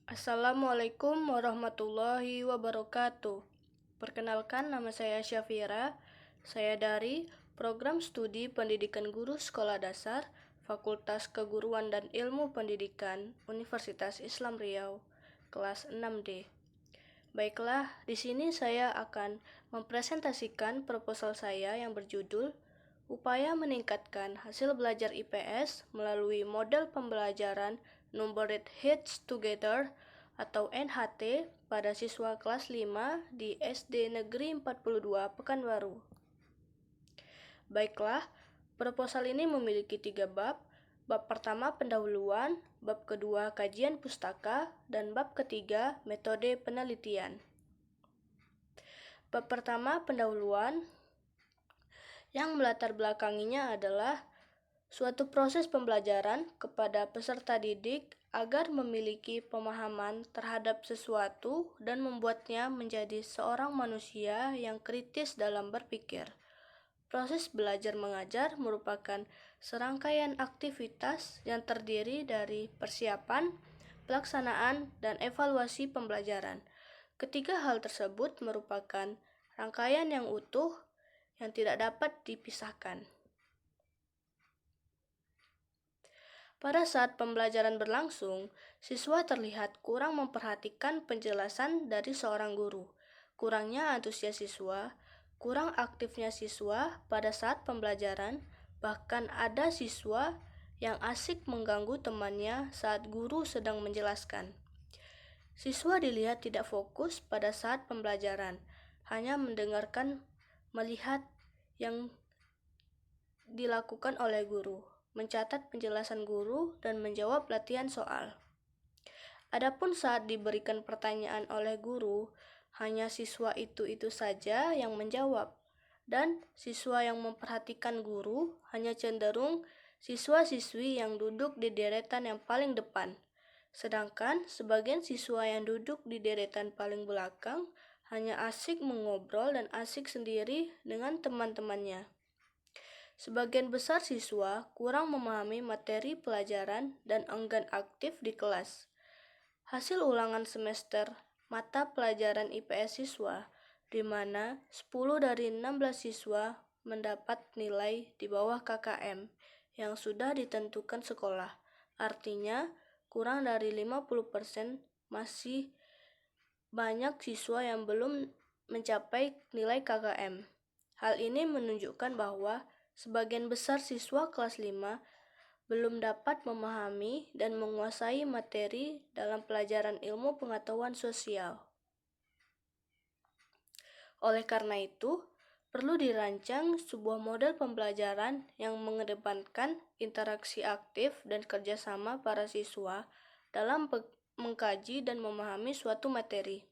Assalamualaikum warahmatullahi wabarakatuh. Perkenalkan, nama saya Syafira. Saya dari Program Studi Pendidikan Guru Sekolah Dasar, Fakultas Keguruan dan Ilmu Pendidikan, Universitas Islam Riau, kelas 6D. Baiklah, di sini saya akan mempresentasikan proposal saya yang berjudul Upaya Meningkatkan Hasil Belajar IPS melalui Model Pembelajaran Numbered Hits Together atau NHT pada siswa kelas 5 di SD Negeri 42 Pekanbaru. Baiklah, proposal ini memiliki 3 bab. Bab pertama pendahuluan, bab kedua kajian pustaka, dan bab ketiga metode penelitian. Bab pertama pendahuluan yang melatar belakanginya adalah suatu proses pembelajaran kepada peserta didik agar memiliki pemahaman terhadap sesuatu dan membuatnya menjadi seorang manusia yang kritis dalam berpikir. Proses belajar mengajar merupakan serangkaian aktivitas yang terdiri dari persiapan, pelaksanaan, dan evaluasi pembelajaran. Ketiga hal tersebut merupakan rangkaian yang utuh yang tidak dapat dipisahkan. Pada saat pembelajaran berlangsung, siswa terlihat kurang memperhatikan penjelasan dari seorang guru. Kurangnya antusias siswa, kurang aktifnya siswa pada saat pembelajaran, bahkan ada siswa yang asik mengganggu temannya saat guru sedang menjelaskan. Siswa dilihat tidak fokus pada saat pembelajaran, hanya mendengarkan, melihat yang dilakukan oleh guru, mencatat penjelasan guru, dan menjawab latihan soal. Adapun saat diberikan pertanyaan oleh guru, hanya siswa itu saja yang menjawab, dan siswa yang memperhatikan guru hanya cenderung siswa-siswi yang duduk di deretan yang paling depan. Sedangkan sebagian siswa yang duduk di deretan paling belakang hanya asik mengobrol dan asik sendiri dengan teman-temannya. Sebagian besar siswa kurang memahami materi pelajaran dan enggan aktif di kelas. Hasil ulangan semester mata pelajaran IPS siswa, di mana 10 dari 16 siswa mendapat nilai di bawah KKM yang sudah ditentukan sekolah. Artinya, kurang dari 50% masih banyak siswa yang belum mencapai nilai KKM. Hal ini menunjukkan bahwa sebagian besar siswa kelas 5 belum dapat memahami dan menguasai materi dalam pelajaran ilmu pengetahuan sosial. Oleh karena itu, perlu dirancang sebuah model pembelajaran yang mengedepankan interaksi aktif dan kerjasama para siswa dalam mengkaji dan memahami suatu materi.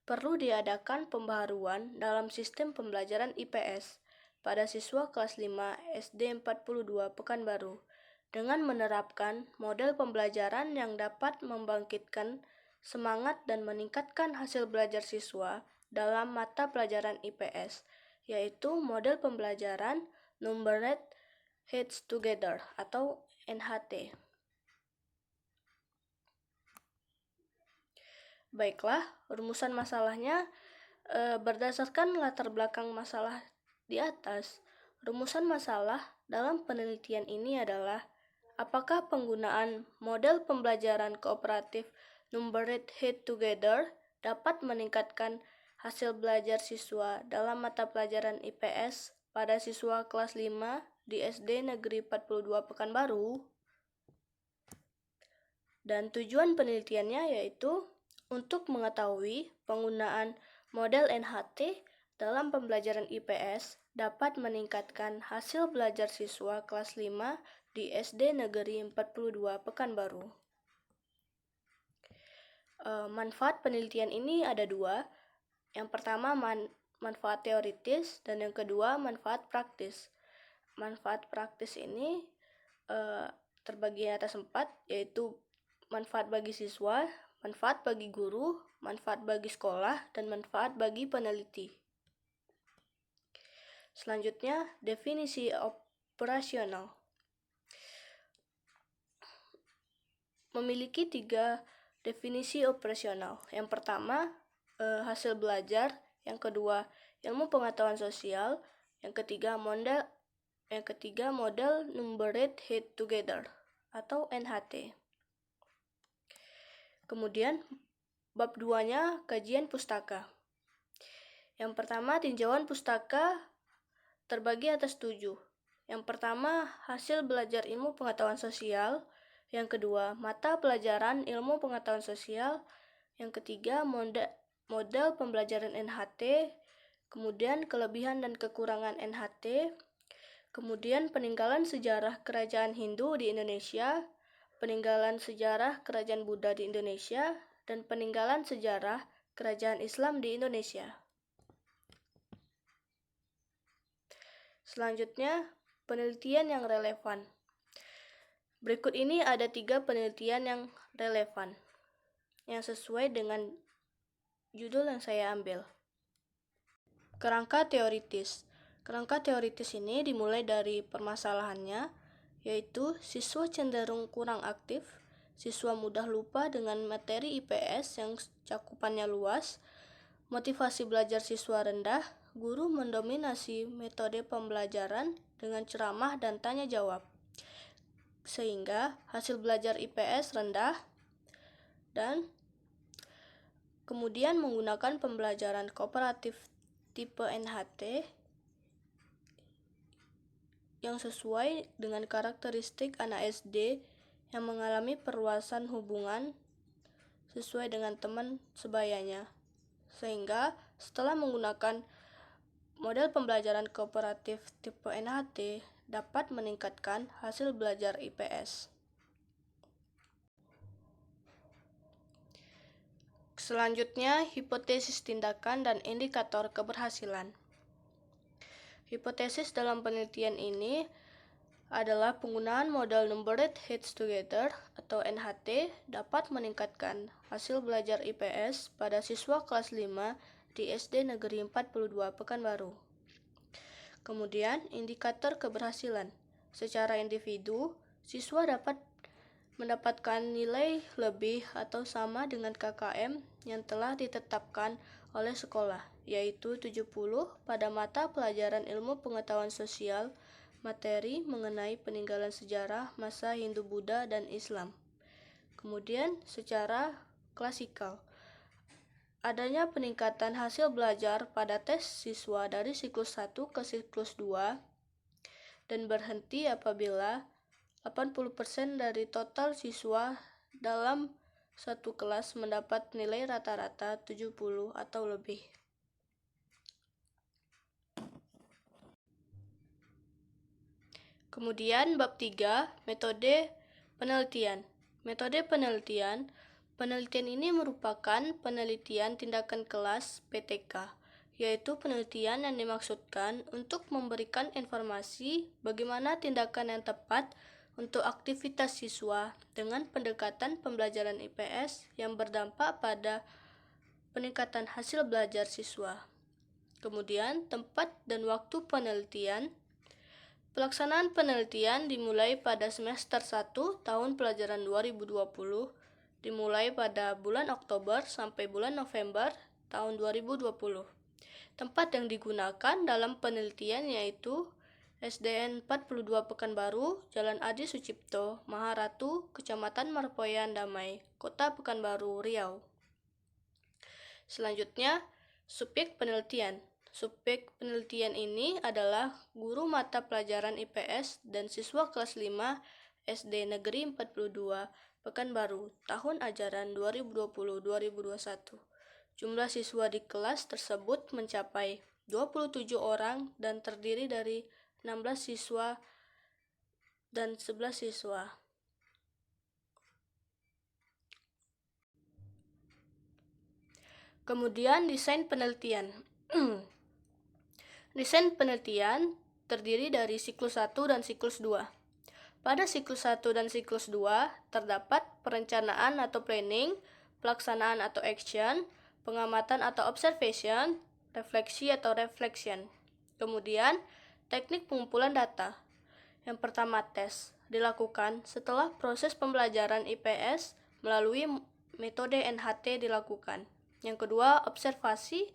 Perlu diadakan pembaharuan dalam sistem pembelajaran IPS pada siswa kelas 5 SD 42 Pekanbaru dengan menerapkan model pembelajaran yang dapat membangkitkan semangat dan meningkatkan hasil belajar siswa dalam mata pelajaran IPS, yaitu model pembelajaran Numbered Hits Together atau NHT. Baiklah, rumusan masalahnya berdasarkan latar belakang masalah di atas. Rumusan masalah dalam penelitian ini adalah apakah penggunaan model pembelajaran kooperatif Numbered Hit Together dapat meningkatkan hasil belajar siswa dalam mata pelajaran IPS pada siswa kelas 5 di SD Negeri 42 Pekanbaru? Dan tujuan penelitiannya yaitu untuk mengetahui penggunaan model NHT dalam pembelajaran IPS dapat meningkatkan hasil belajar siswa kelas 5 di SD Negeri 42 Pekanbaru. Manfaat penelitian ini ada dua. Yang pertama manfaat teoritis dan yang kedua manfaat praktis. Manfaat praktis ini terbagi atas 4, yaitu manfaat bagi siswa, manfaat bagi guru, manfaat bagi sekolah, dan manfaat bagi peneliti. Selanjutnya, definisi operasional. Memiliki 3 Definisi operasional. Yang pertama, hasil belajar. Yang kedua, ilmu pengetahuan sosial. Yang ketiga, model Numbered Hit Together atau NHT. Kemudian, bab 2-nya kajian pustaka. Yang pertama, tinjauan pustaka terbagi atas 7. Yang pertama, hasil belajar ilmu pengetahuan sosial. Yang kedua, mata pelajaran ilmu pengetahuan sosial. Yang ketiga, model pembelajaran NHT. Kemudian, kelebihan dan kekurangan NHT. Kemudian, peninggalan sejarah kerajaan Hindu di Indonesia, peninggalan sejarah kerajaan Buddha di Indonesia, dan peninggalan sejarah kerajaan Islam di Indonesia. Selanjutnya, penelitian yang relevan. Berikut ini ada 3 penelitian yang relevan, yang sesuai dengan judul yang saya ambil. Kerangka teoritis. Kerangka teoritis ini dimulai dari permasalahannya, yaitu siswa cenderung kurang aktif, siswa mudah lupa dengan materi IPS yang cakupannya luas, motivasi belajar siswa rendah, guru mendominasi metode pembelajaran dengan ceramah dan tanya jawab, sehingga hasil belajar IPS rendah, dan kemudian menggunakan pembelajaran kooperatif tipe NHT yang sesuai dengan karakteristik anak SD yang mengalami perluasan hubungan sesuai dengan teman sebayanya, sehingga setelah menggunakan model pembelajaran kooperatif tipe NHT dapat meningkatkan hasil belajar IPS. Selanjutnya, hipotesis tindakan dan indikator keberhasilan. Hipotesis dalam penelitian ini adalah penggunaan model Numbered Hits Together atau NHT dapat meningkatkan hasil belajar IPS pada siswa kelas 5 di SD Negeri 42 Pekanbaru. Kemudian, indikator keberhasilan. Secara individu, siswa dapat mendapatkan nilai lebih atau sama dengan KKM yang telah ditetapkan oleh sekolah, yaitu 70 pada mata pelajaran ilmu pengetahuan sosial, materi mengenai peninggalan sejarah masa Hindu-Buddha dan Islam. Kemudian, secara klasikal, adanya peningkatan hasil belajar pada tes siswa dari siklus 1 ke siklus 2 dan berhenti apabila 80% dari total siswa dalam satu kelas mendapat nilai rata-rata 70 atau lebih. Kemudian bab 3, metode penelitian. Metode penelitian ini merupakan penelitian tindakan kelas PTK, yaitu penelitian yang dimaksudkan untuk memberikan informasi bagaimana tindakan yang tepat untuk aktivitas siswa dengan pendekatan pembelajaran IPS yang berdampak pada peningkatan hasil belajar siswa. Kemudian, tempat dan waktu penelitian. Pelaksanaan penelitian dimulai pada semester 1 tahun pelajaran 2020, dimulai pada bulan Oktober sampai bulan November tahun 2020. Tempat yang digunakan dalam penelitian yaitu SDN 42 Pekanbaru, Jalan Adi Sucipto, Maharatu, Kecamatan Marpoyan Damai, Kota Pekanbaru, Riau. Selanjutnya, subjek penelitian. Subjek penelitian ini adalah guru mata pelajaran IPS dan siswa kelas 5 SD Negeri 42 Pekanbaru tahun ajaran 2020-2021. Jumlah siswa di kelas tersebut mencapai 27 orang dan terdiri dari 16 siswa dan 11 siswa. Kemudian desain penelitian. Desain penelitian terdiri dari siklus 1 dan siklus 2. Pada siklus 1 dan siklus 2 terdapat perencanaan atau planning, pelaksanaan atau action, pengamatan atau observation, refleksi atau reflection. Kemudian, teknik pengumpulan data. Yang pertama, tes dilakukan setelah proses pembelajaran IPS melalui metode NHT dilakukan. Yang kedua, observasi.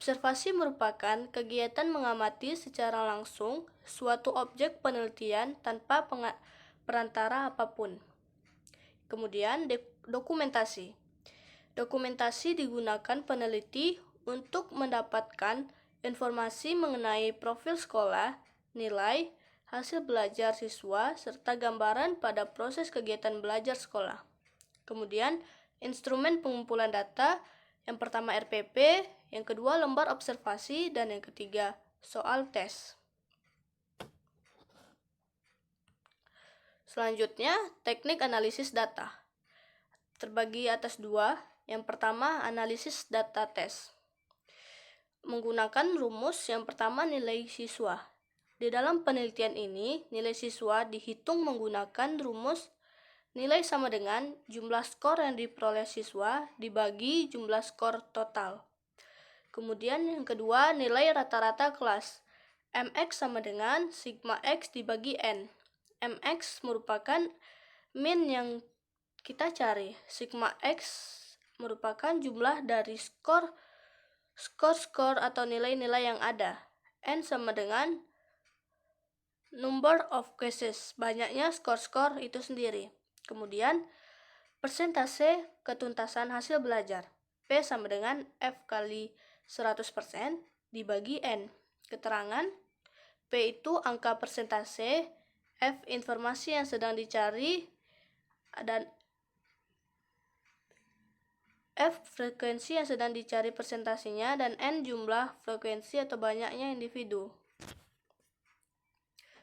Observasi merupakan kegiatan mengamati secara langsung suatu objek penelitian tanpa perantara apapun. Kemudian, dokumentasi. Dokumentasi digunakan peneliti untuk mendapatkan informasi mengenai profil sekolah, nilai, hasil belajar siswa, serta gambaran pada proses kegiatan belajar sekolah. Kemudian, instrumen pengumpulan data, yang pertama RPP, yang kedua lembar observasi, dan yang ketiga soal tes. Selanjutnya, teknik analisis data. Terbagi atas dua. Yang pertama, analisis data tes. Menggunakan rumus yang pertama nilai siswa. Di dalam penelitian ini, nilai siswa dihitung menggunakan rumus nilai sama dengan jumlah skor yang diperoleh siswa dibagi jumlah skor total. Kemudian yang kedua, nilai rata-rata kelas. MX sama dengan sigma X dibagi N. MX merupakan min yang kita cari. Sigma X merupakan jumlah dari skor atau nilai-nilai yang ada. N sama dengan number of cases, banyaknya skor itu sendiri. Kemudian, persentase ketuntasan hasil belajar. P sama dengan F kali 100% dibagi N. Keterangan, P itu angka persentase, F informasi yang sedang dicari, dan F frekuensi yang sedang dicari persentasenya, dan N jumlah frekuensi atau banyaknya individu.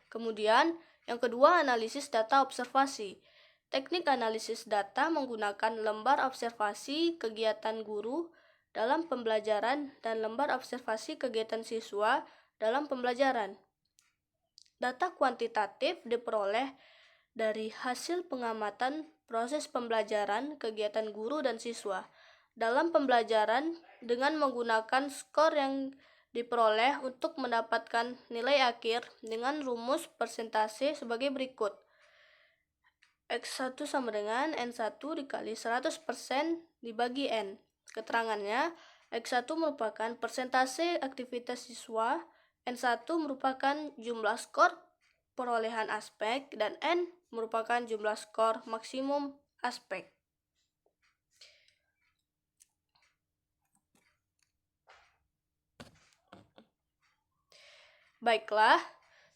Kemudian, yang kedua, analisis data observasi. Teknik analisis data menggunakan lembar observasi kegiatan guru dalam pembelajaran dan lembar observasi kegiatan siswa dalam pembelajaran. Data kuantitatif diperoleh dari hasil pengamatan proses pembelajaran kegiatan guru dan siswa dalam pembelajaran dengan menggunakan skor yang diperoleh untuk mendapatkan nilai akhir dengan rumus persentase sebagai berikut. X1 sama dengan N1 dikali 100% dibagi N. Keterangannya, X1 merupakan persentase aktivitas siswa, N1 merupakan jumlah skor perolehan aspek, dan N merupakan jumlah skor maksimum aspek. Baiklah,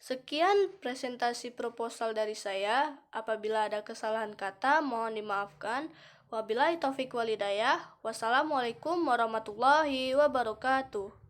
sekian presentasi proposal dari saya. Apabila ada kesalahan kata, mohon dimaafkan. Wabillahi taufiq walhidayah. Wassalamualaikum warahmatullahi wabarakatuh.